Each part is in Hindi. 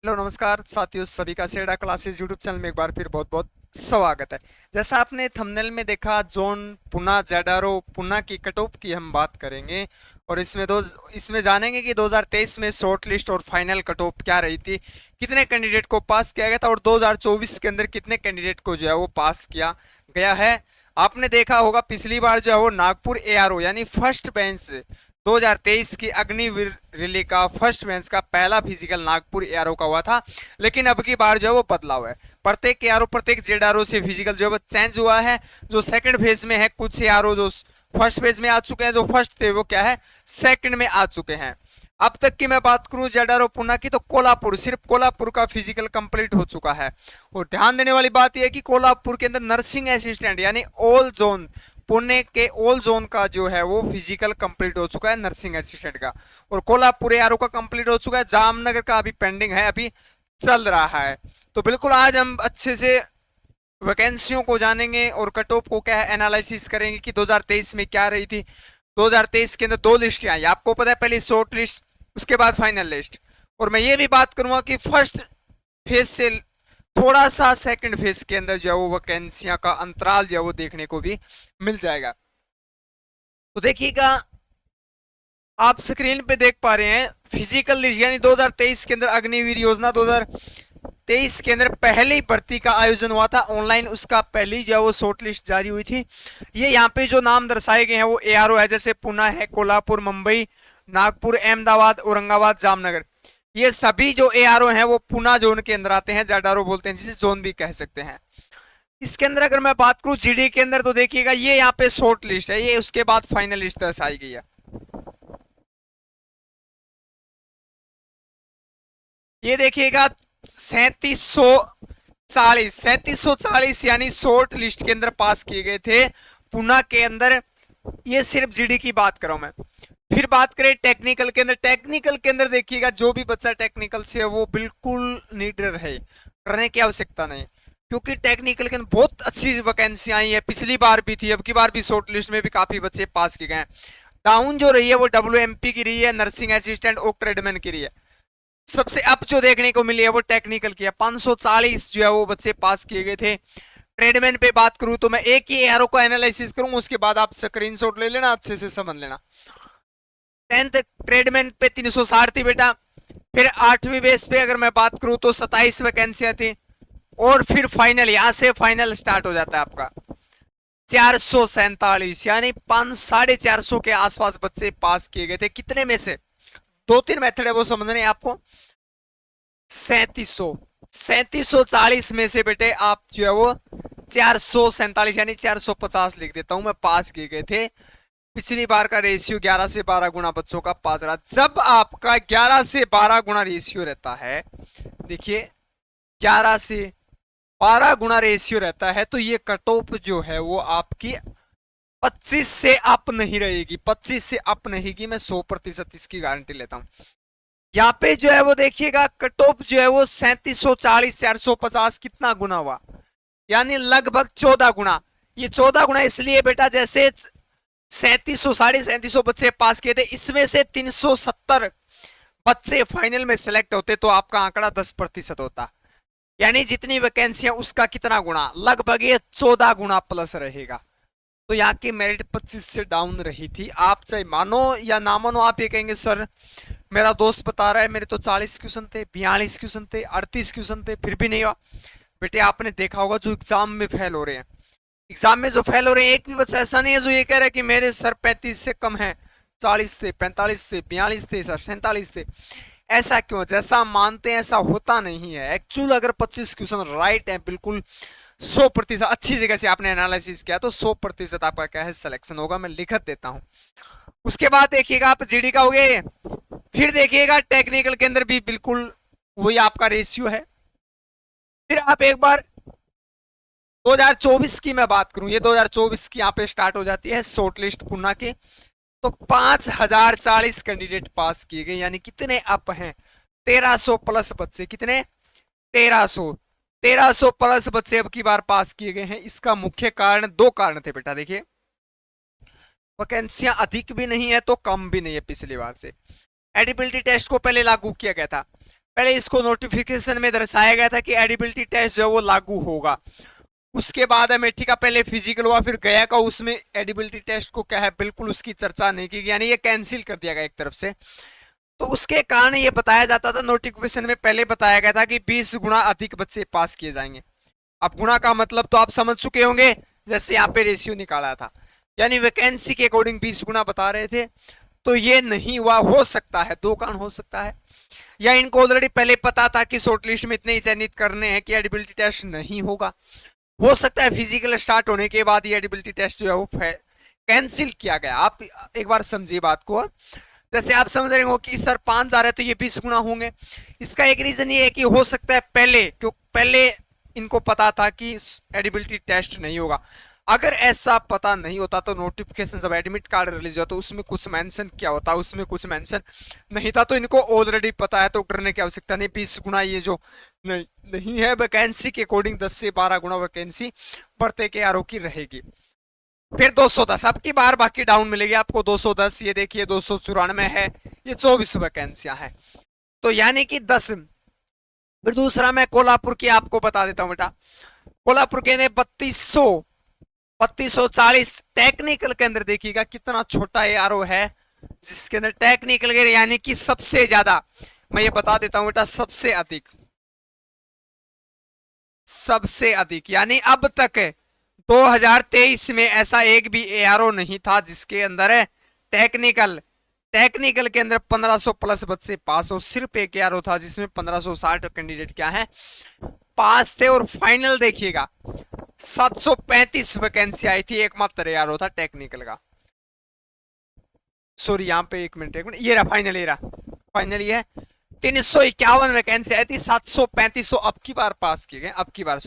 हेलो नमस्कार साथियों, सभी का सेडा क्लासेस यूट्यूब चैनल में एक बार फिर बहुत बहुत स्वागत है। जैसा आपने थंबनेल में देखा, जोन पुना जेडारो पुना की कट ऑफ की हम बात करेंगे और इसमें जानेंगे कि 2023 में शॉर्ट लिस्ट और फाइनल कट ऑफ क्या रही थी, कितने कैंडिडेट को पास किया गया था और 2024 के अंदर कितने कैंडिडेट को जो है वो पास किया गया है। आपने देखा होगा पिछली बार जो है वो नागपुर एआरओ यानी फर्स्ट बेंच 2023 की अग्निवीर रैली का फर्स्ट बेंच का पहला फिजिकल नागपुर एआरओ का हुआ था। लेकिन अब की बार जो है वो बदला हुआ है, प्रत्येक एआरओ प्रत्येक जेडआरओ से फिजिकल जो है वो चेंज हुआ है। जो सेकंड फेज में है, कुछ एआरओ जो फर्स्ट फेज में आ चुके हैं, जो फर्स्ट थे वो क्या है सेकंड में आ चुके हैं। अब तक की मैं बात करूं जेडआरओ पुणे की, तो कोल्हापुर, सिर्फ कोल्हापुर का फिजिकल कंप्लीट हो चुका है। और ध्यान देने वाली बात यह है कि कोल्हापुर के अंदर नर्सिंग असिस्टेंट यानी ऑल जोन, पुणे के ऑल जोन का जो है वो फिजिकल कंप्लीट हो चुका है नर्सिंग असिस्टेंट का। और कोल्हापुर एआरओ का कंप्लीट हो चुका है, जामनगर का अभी पेंडिंग है, अभी चल रहा है। तो बिल्कुल आज हम अच्छे से वैकेंसियों को जानेंगे और कट ऑफ को क्या है एनालिसिस करेंगे कि 2023 में क्या रही थी। 2023 के अंदर दो लिस्ट आई, आपको पता है, पहली शॉर्ट लिस्ट, उसके बाद फाइनल लिस्ट। और मैं ये भी बात करूंगा कि फर्स्ट फेज से थोड़ा सा सेकंड फेज के अंदर जो है वो वैकेंसियां का अंतराल जो है वो देखने को भी मिल जाएगा। तो देखिएगा, आप स्क्रीन पे देख पा रहे हैं फिजिकल लिस्ट यानी 2023 के अंदर अग्निवीर योजना 2023 के अंदर पहली भर्ती का आयोजन हुआ था ऑनलाइन, उसका पहली जो है वो शॉर्ट लिस्ट जारी हुई थी। ये यहाँ पे जो नाम दर्शाए गए हैं वो एआरओ है, जैसे पुणे है, कोल्हापुर, मुंबई, नागपुर, अहमदाबाद, औरंगाबाद, जामनगर। ये सभी जो एआरओ हैं वो पुणे जोन के अंदर आते हैं, जेडआरओ बोलते हैं, जिसे जोन भी कह सकते हैं। इसके अंदर अगर मैं बात करूं जीडी के अंदर, तो देखिएगा ये यहाँ पे शॉर्ट लिस्ट है, ये उसके बाद फाइनल लिस्ट दर्शाई गई है। ये देखिएगा 3740 यानी शॉर्ट लिस्ट के अंदर पास किए गए थे पुणे के अंदर। ये सिर्फ जीडी की बात कर रहा हूं मैं। फिर बात करें टेक्निकल के अंदर, टेक्निकल के अंदर देखिएगा जो भी बच्चा टेक्निकल से है वो बिल्कुल निडर है, करने की आवश्यकता नहीं, क्योंकि टेक्निकल के अंदर बहुत अच्छी वैकेंसी आई है। पिछली बार भी थी, अब की बार भी शॉर्ट लिस्ट में भी काफी बच्चे पास किए गए हैं। डाउन जो रही है वो WMP की रही है, नर्सिंग असिस्टेंट और ट्रेडमैन की रही है। सबसे अप जो देखने को मिली है वो टेक्निकल की है, 540 जो है वो बच्चे पास किए गए थे। ट्रेडमैन पे बात करूं तो मैं एक ही एरो को एनालिसिस करूंगा, उसके बाद आप स्क्रीनशॉट ले लेना, अच्छे से समझ लेना। 10th ट्रेडमैन पे 360 थी बेटा। फिर 8वीं बेस पे अगर मैं बात करूं तो 27 वैकेंसियां थी। और फिर फाइनल, यहां से फाइनल स्टार्ट हो जाता है आपका 447 यानी 500-450 के आसपास बच्चे पास किए गए थे। कितने में से? दो तीन मेथड है वो समझने आपको। 3740 में से बेटे आप जो है वो 447 यानी 450 लिख देता हूं मैं, पास किए गए थे। पिछली बार का रेशियो 11 से 12 गुना बच्चों का पास रहा। जब आपका 11 से 12 गुना रेशियो रहता है, देखिए 11 से 12 गुना रेशियो रहता है, तो ये कट ऑफ जो है वो आपकी 25 से अप नहीं रहेगी, 25 से अप नहीं रहेगी, मैं 100% इसकी गारंटी लेता हूं। यहाँ पे जो है वो देखिएगा कट ऑफ जो है वो 3740 450 कितना गुना हुआ, यानी लगभग 14 गुना। ये 14 गुना इसलिए बेटा, जैसे 3700 3750 बच्चे पास किए थे, इसमें से 370 बच्चे फाइनल में सिलेक्ट होते तो आपका आंकड़ा 10% होता, यानी जितनी वैकेंसियां उसका कितना गुना, लगभग ये 14 गुना प्लस रहेगा। तो यहाँ की मेरिट 25 से डाउन रही थी। आप चाहे मानो या ना मानो, आप ये कहेंगे सर मेरा दोस्त बता रहा है मेरे तो 40 क्वेश्चन थे, 42 क्वेश्चन थे, 38 क्वेश्चन थे, फिर भी नहीं हुआ। बेटे आपने देखा होगा जो एग्जाम में फेल हो रहे हैं, एग्जाम में जो फेल हो रहे हैं, एक भी बच्चा ऐसा नहीं है जो ये कह रहा है कि मेरे सर 35 से कम है, 40 थे, 45 से, 42 थे सर, 47 थे। ऐसा क्यों? जैसा मानते हैं ऐसा होता नहीं है। एक्चुअल अगर 25 क्वेश्चन राइट है, बिल्कुल 100% अच्छी जगह से आपने एनालिसिस किया, तो 100% आपका क्या है सिलेक्शन होगा। मैं लिखत देता हूं। उसके बाद देखिएगा आप जीडी का हो गया। फिर देखिएगा टेक्निकल के अंदर भी बिल्कुल वही आपका रेशियो है। फिर आप एक बार 2024 की मैं बात करूं, ये 2024 की यहाँ पे स्टार्ट हो जाती है शॉर्ट लिस्ट पुणे के। तो 5040 कैंडिडेट पास किए गए, यानी कितने अप हैं 1300 प्लस बच्चे, कितने 1300 प्लस बच्चे अब की बार पास किए गए हैं। इसका मुख्य कारण, दो कारण थे बेटा। देखिए वैकेंसियां अधिक भी नहीं है तो कम भी नहीं है, पिछली बार से। एडिबिलिटी टेस्ट को पहले लागू किया गया था, पहले इसको नोटिफिकेशन में दर्शाया गया था कि एडिबिलिटी टेस्ट जो है वो लागू होगा। उसके बाद अमेठी का पहले फिजिकल हुआ, फिर गया का, उसमें एडिबिलिटी टेस्ट को क्या है बिल्कुल उसकी चर्चा नहीं की, यानी ये कैंसिल कर दिया गया एक तरफ से। तो उसके कारण ये बताया जाता था, नोटिफिकेशन में पहले बताया गया था कि 20 गुना अधिक बच्चे पास किए जाएंगे। अब गुना का मतलब तो आप समझ चुके होंगे, जैसे यहाँ पे रेशियो निकाला था, यानी वैकेंसी के अकॉर्डिंग 20 गुना बता रहे थे। तो ये नहीं हुआ। हो सकता है दो कारण हो सकता है, या इनको ऑलरेडी पहले पता था कि शॉर्ट लिस्ट में इतने ही चयनित करने हैं कि एडिबिलिटी टेस्ट नहीं होगा। हो सकता है फिजिकल स्टार्ट होने के बाद ये एडिबिलिटी टेस्ट जो है वो कैंसिल किया गया। आप एक बार समझिए बात को। जैसे आप समझ रहे हो कि सर 5 जा रहे हैं तो ये 20 गुना होंगे। इसका एक रीजन ये है कि हो सकता है पहले इनको पता था कि एडिबिलिटी टेस्ट नहीं होगा। अगर ऐसा पता नहीं होता तो नोटिफिकेशन जब एडमिट कार्ड रिलीज हुआ तो उसमें कुछ मेंशन क्या होता, उसमें कुछ मेंशन नहीं था। तो इनको ऑलरेडी पता है, तो डरने की आवश्यकता नहीं। 20 गुना ये जो नहीं है, वैकेंसी के अकॉर्डिंग 10 से 12 गुना वैकेंसी बढ़ते के आरोप की रहेगी। फिर 210 अब की बार बाकी डाउन मिलेगी आपको 210। ये देखिए 294 है, ये 24 वैकेंसियां हैं, तो यानी कि 10। फिर दूसरा मैं कोल्हापुर की आपको बता देता हूं बेटा। कोल्हापुर के ने 3240 टेक्निकल के अंदर देखिएगा कितना छोटा ये आरो है, जिसके अंदर टेक्निकल के यानी कि सबसे ज्यादा, मैं ये बता देता हूं बेटा, सबसे अधिक यानी अब तक 2023 में ऐसा एक भी एआरओ नहीं था जिसके अंदर टेक्निकल के अंदर 1500 प्लस बच्चे पास हो। सिर्फ एक एआरओ था जिसमें 1560 कैंडिडेट क्या है पास थे। और फाइनल देखिएगा 735 वैकेंसी आई थी, एकमात्र एआरओ था टेक्निकल का। सॉरी यहाँ पे एक मिनट, ये रहा फाइनल, ये है 351 वैकेंसी आई थी, 735 तो अब की बार पास किए गए। अब की बार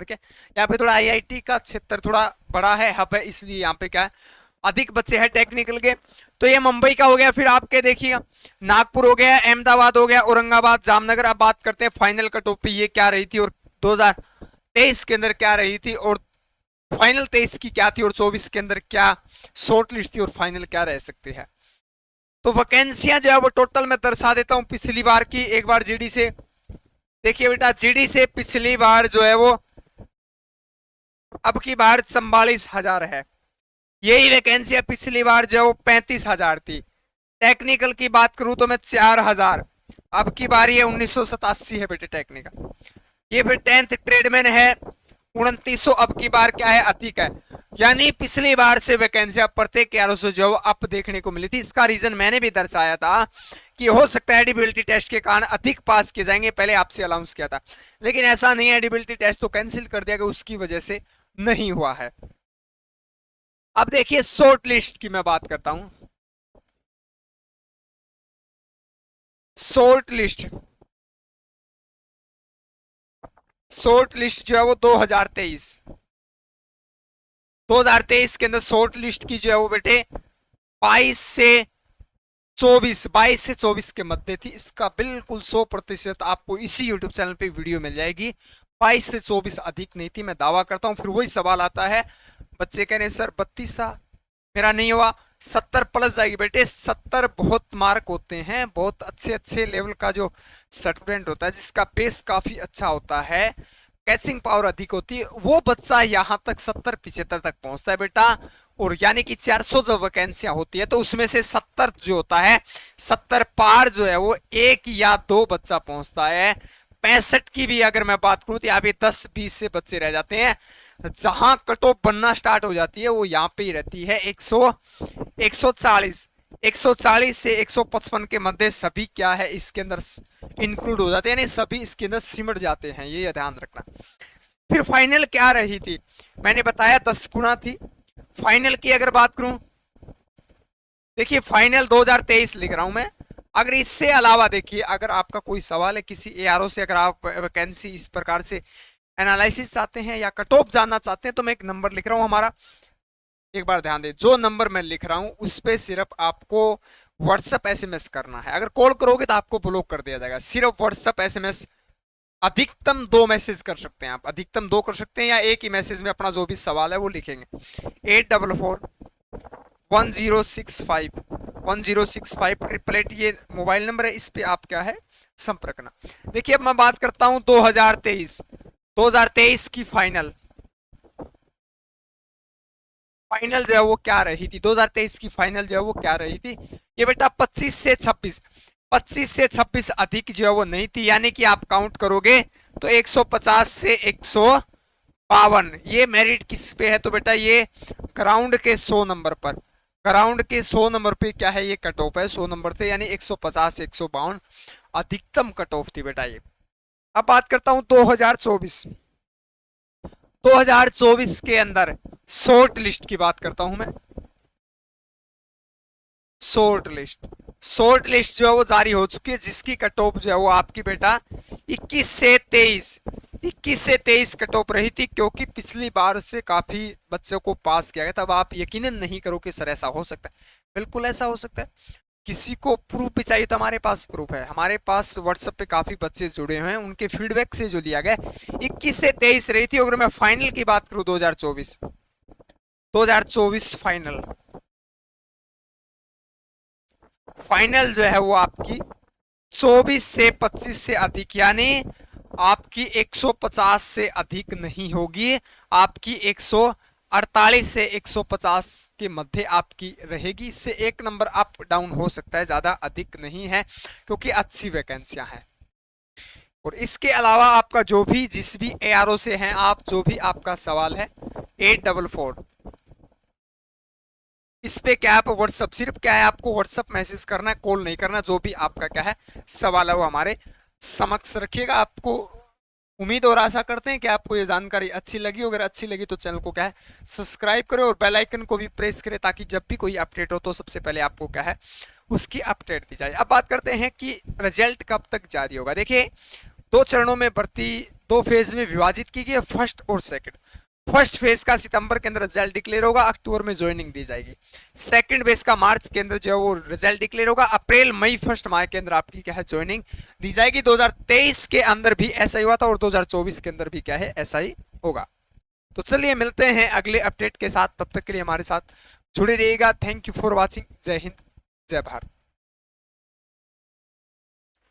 क्या, यहाँ पे थोड़ा आईआईटी का क्षेत्र थोड़ा बड़ा है, हब है, इसलिए यहाँ पे क्या है अधिक बच्चे हैं टेक्निकल के। तो ये मुंबई का हो गया। फिर आपके देखिएगा नागपुर हो गया, अहमदाबाद हो गया, औरंगाबाद, जामनगर। अब बात करते हैं फाइनल कट ऑफ पे ये क्या रही थी और 2023 के अंदर क्या रही थी, और फाइनल 23 की क्या थी, और 24 के अंदर क्या शॉर्ट लिस्ट थी, और फाइनल क्या रह सकती है। तो वैकेंसियां जो है वो टोटल मैं दर्शा देता हूं पिछली बार की। एक बार जीडी से देखिए बेटा, जीडी से पिछली बार जो है वो अब की बार 44,000 है। यही वैकेंसियां पिछली बार जो है वो 35,000 थी। टेक्निकल की बात करूं तो मैं 4,000, अब की बार ये 1987 है बेटे टेक्निकल। ये फिर 10th ट्रेडमैन है 2900, अब की बार क्या है अधिक है। यानी पिछली बार से वैकेंसियां प्रत्येक 1100 जो अप देखने को मिली थी। इसका रीजन मैंने भी दर्शाया था कि हो सकता है एडिबिलिटी टेस्ट के कारण अधिक पास किए जाएंगे, पहले आपसे अनाउंस किया था, लेकिन ऐसा नहीं है। एडिबिलिटी टेस्ट तो कैंसिल कर दिया गया, उसकी वजह से नहीं हुआ है। अब देखिए शॉर्ट लिस्ट की मैं बात करता हूं। शॉर्ट लिस्ट जो है वो 2023 के अंदर शॉर्ट लिस्ट की जो है वो बेटे 22 से 24 के मध्य थी। इसका बिल्कुल 100% आपको इसी यूट्यूब चैनल पे वीडियो मिल जाएगी। 22 से 24 अधिक नहीं थी, मैं दावा करता हूं। फिर वही सवाल आता है, बच्चे कह रहे सर 32 था, मेरा नहीं हुआ, 70 प्लस जाएगी बेटे। 70 बहुत मार्क होते हैं, बहुत अच्छे लेवल का जो स्टूडेंट होता है जिसका पेस काफी अच्छा होता है, कैचिंग पावर अधिक होती है, वो बच्चा यहां तक 70-75 तक पहुंचता है बेटा। और यानी कि 400 जो वैकेंसियां होती है तो उसमें से 70 जो होता है, 70 पार जो है वो 1 या 2 बच्चा पहुंचता है। 65 की भी अगर मैं बात करूं तो यहाँ पे 10-20 से बच्चे रह जाते हैं। जहां कट ऑफ बनना स्टार्ट हो जाती है वो यहाँ पे ही रहती है 140 से 155 के मध्य सभी क्या है इसके अंदर इंक्लूड हो जाते हैं, यानी सभी इसके अंदर सिमट जाते हैं, ये ध्यान रखना। फिर फाइनल क्या रही थी, मैंने बताया 10 गुना थी। फाइनल की अगर बात करूं, देखिए फाइनल 2023 लिख रहा हूं मैं। अगर इससे अलावा देखिए, अगर आपका कोई सवाल है किसी एआरओ से, अगर आप वैकेंसी इस प्रकार से एनालिसिस चाहते हैं या कट ऑफ जानना चाहते हैं, तो मैं एक नंबर लिख रहा हूं हमारा। एक बार ध्यान दें, जो नंबर मैं लिख रहा हूं उस पे सिर्फ आपको व्हाट्सएप एसएमएस करना है। अगर कॉल करोगे तो आपको ब्लॉक कर दिया जाएगा। सिर्फ व्हाट्सएप एसएमएस, अधिकतम 2 मैसेज कर सकते हैं आप, अधिकतम 2 कर सकते हैं, या एक ही मैसेज में अपना जो भी सवाल है वो लिखेंगे। 8441065105 10658888 ये मोबाइल नंबर है, इस पे आप क्या है संपर्क करना। देखिए अब मैं बात करता हूं 2023 की फाइनल जो है वो क्या रही थी। 2023 की फाइनल जो है वो क्या रही थी, ये बेटा 25 से 26 अधिक जो है वो नहीं थी, यानी कि आप काउंट करोगे तो 150 से 152। ये मेरिट किस पे है, तो बेटा ये ग्राउंड के 100 नंबर पर, ग्राउंड के 100 नंबर पे क्या है ये कट ऑफ है 100 नंबर थे, यानी 150 से 152 अधिकतम कट ऑफ थी बेटा ये। अब बात करता हूं 2024 के अंदर शॉर्ट लिस्ट की बात करता हूं मैं। शॉर्ट लिस्ट जो है वो जारी हो चुकी है, जिसकी कट ऑफ जो है वो आपकी बेटा 21 से 23 कट ऑफ रही थी, क्योंकि पिछली बार से काफी बच्चों को पास किया गया। तब आप यकीनन नहीं करो कि सर ऐसा हो सकता है, बिल्कुल ऐसा हो सकता है। किसी को प्रूफ भी चाहिए तो हमारे पास प्रूफ है, हमारे पास व्हाट्सएप पे काफी बच्चे जुड़े हुए हैं, उनके फीडबैक से जो लिया गया 21 से 23 रही थी। अगर मैं फाइनल की बात करूं 2024 फाइनल जो है वो आपकी 24 से 25 से अधिक, यानी आपकी 150 से अधिक नहीं होगी, आपकी 148 से 150 के मध्य आपकी रहेगी। इससे एक नंबर अप डाउन हो सकता है, ज्यादा अधिक नहीं है, क्योंकि अच्छी वैकेंसियां हैं। और इसके अलावा आपका जो भी जिस भी ARO से हैं आप, जो भी आपका सवाल है 844 इस पे क्या है व्हाट्सअप, सिर्फ क्या है आपको व्हाट्सअप मैसेज करना है, कॉल नहीं करना। जो भी आपका क्या है सवाल है वो हमारे समक्ष रखिएगा। आपको उम्मीद और आशा करते हैं कि आपको ये जानकारी अच्छी लगी। अगर अच्छी लगी तो चैनल को क्या है सब्सक्राइब करें और बेल आइकन को भी प्रेस करें, ताकि जब भी कोई अपडेट हो तो सबसे पहले आपको क्या है उसकी अपडेट दी जाए। अब बात करते हैं कि रिजल्ट कब तक जारी होगा। देखिए 2 चरणों में भर्ती 2 फेज में विभाजित की गई है, फर्स्ट और सेकंड। फर्स्ट फेज का सितंबर के अंदर रिजल्ट डिक्लेयर होगा, अक्टूबर में ज्वाइनिंग दी जाएगी। सेकंड फेज का मार्च के अंदर जो है वो रिजल्ट डिक्लेयर होगा, अप्रैल मई फर्स्ट माह के अंदर आपकी क्या है ज्वाइनिंग दी जाएगी। 2023 के अंदर भी ऐसा ही हुआ था और 2024 के अंदर भी क्या है ऐसा ही होगा। तो चलिए मिलते हैं अगले अपडेट के साथ, तब तक के लिए हमारे साथ जुड़े रहिएगा। Thank you for watching. जय हिंद, जय भारत।